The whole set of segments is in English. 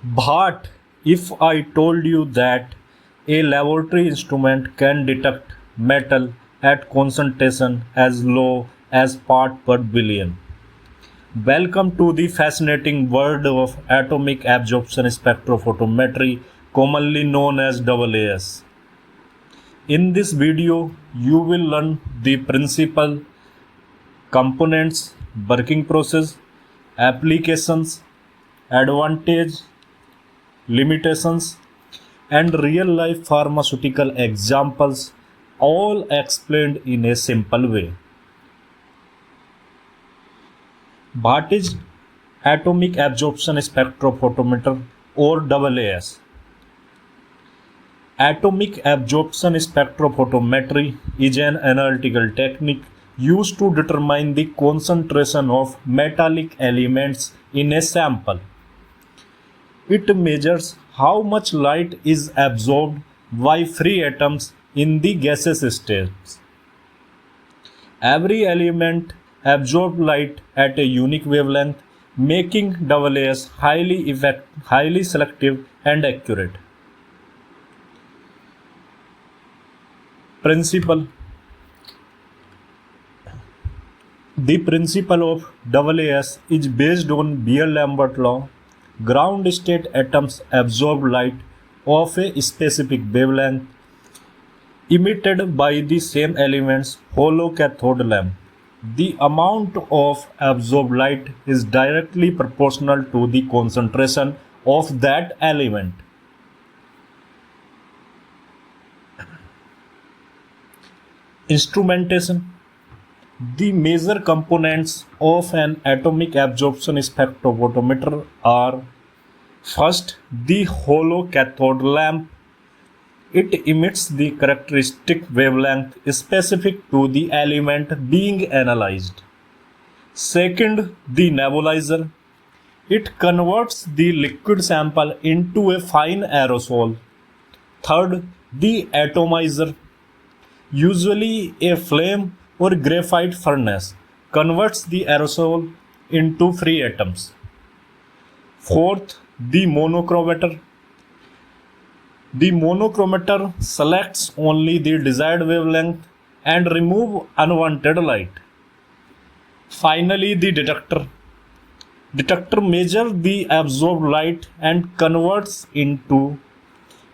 But if I told you that a laboratory instrument can detect metal at concentration as low as part per billion. Welcome to the fascinating world of atomic absorption spectrophotometry, commonly known as AAS. In this video, you will learn the principle, components, working process, applications, advantage, limitations, and real life pharmaceutical examples, all explained in a simple way. What is atomic absorption spectrophotometer or AAS? Atomic absorption spectrophotometry is an analytical technique used to determine the concentration of metallic elements in a sample. It measures how much light is absorbed by free atoms in the gaseous states. Every element absorbs light at a unique wavelength, making AAS highly selective and accurate. Principle. The principle of AAS is based on Beer-Lambert law. Ground state atoms absorb light of a specific wavelength emitted by the same element's hollow cathode lamp. The amount of absorbed light is directly proportional to the concentration of that element. Instrumentation. The major components of an atomic absorption spectrophotometer are: first, the hollow cathode lamp. It emits the characteristic wavelength specific to the element being analyzed. Second, the nebulizer. It converts the liquid sample into a fine aerosol. Third, the atomizer. Usually a flame or graphite furnace converts the aerosol into free atoms. Fourth, the monochromator. The monochromator selects only the desired wavelength and remove unwanted light. Finally, the detector. Detector measures the absorbed light and converts into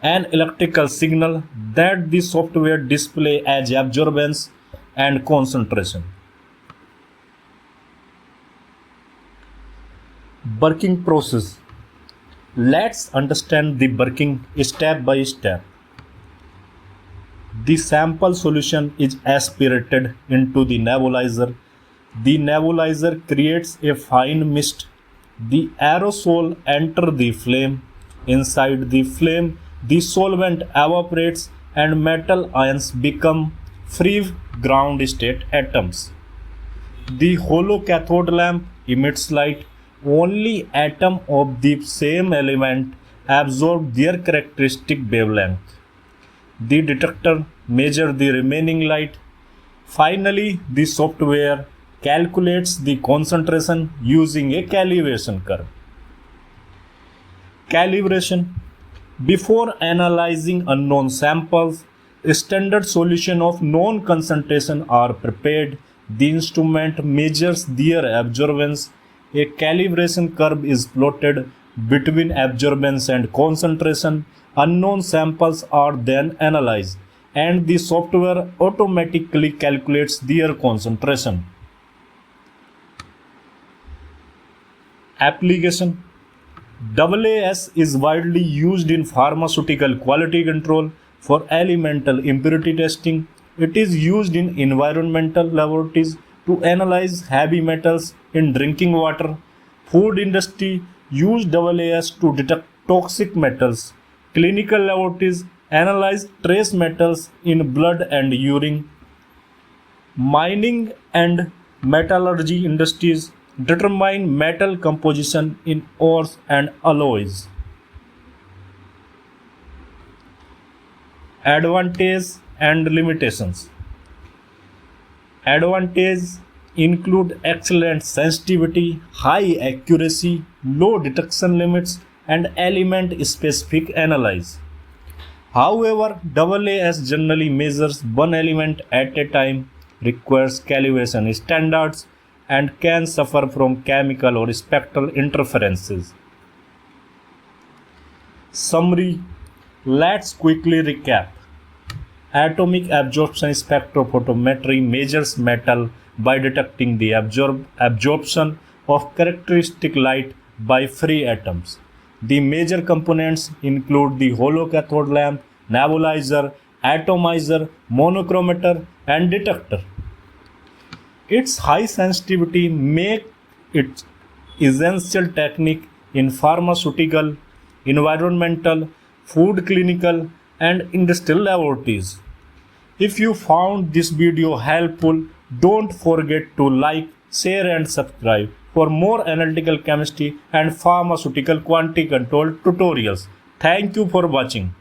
an electrical signal that the software display as absorbance and concentration. Working process. Let's understand the working step by step. The sample solution is aspirated into the nebulizer. The nebulizer creates a fine mist. The aerosol enters the flame. Inside the flame, the solvent evaporates and metal ions become free ground state atoms. The hollow cathode lamp emits light. Only atoms of the same element absorb their characteristic wavelength. The detector measures the remaining light. Finally, the software calculates the concentration using a calibration curve. Calibration. Before analyzing unknown samples, a standard solution of known concentration are prepared. The instrument measures their absorbance. A calibration curve is plotted between absorbance and concentration. Unknown samples are then analyzed, and the software automatically calculates their concentration. Application. AAS is widely used in pharmaceutical quality control for elemental impurity testing. It is used in environmental laboratories to analyze heavy metals in drinking water. Food industry use AAS to detect toxic metals. Clinical laboratories analyze trace metals in blood and urine. Mining and metallurgy industries determine metal composition in ores and alloys. Advantage and limitations. Advantages include excellent sensitivity, high accuracy, low detection limits, and element-specific analysis. However, AAS generally measures one element at a time, requires calibration standards, and can suffer from chemical or spectral interferences. Summary. Let's quickly recap. Atomic absorption spectrophotometry measures metal by detecting the absorption of characteristic light by free atoms. The major components include the hollow cathode lamp, nebulizer, atomizer, monochromator, and detector. Its high sensitivity makes it essential technique in pharmaceutical, environmental, food clinical, and industrial laboratories. If you found this video helpful, don't forget to like, share and subscribe for more analytical chemistry and pharmaceutical quantity control tutorials. Thank you for watching.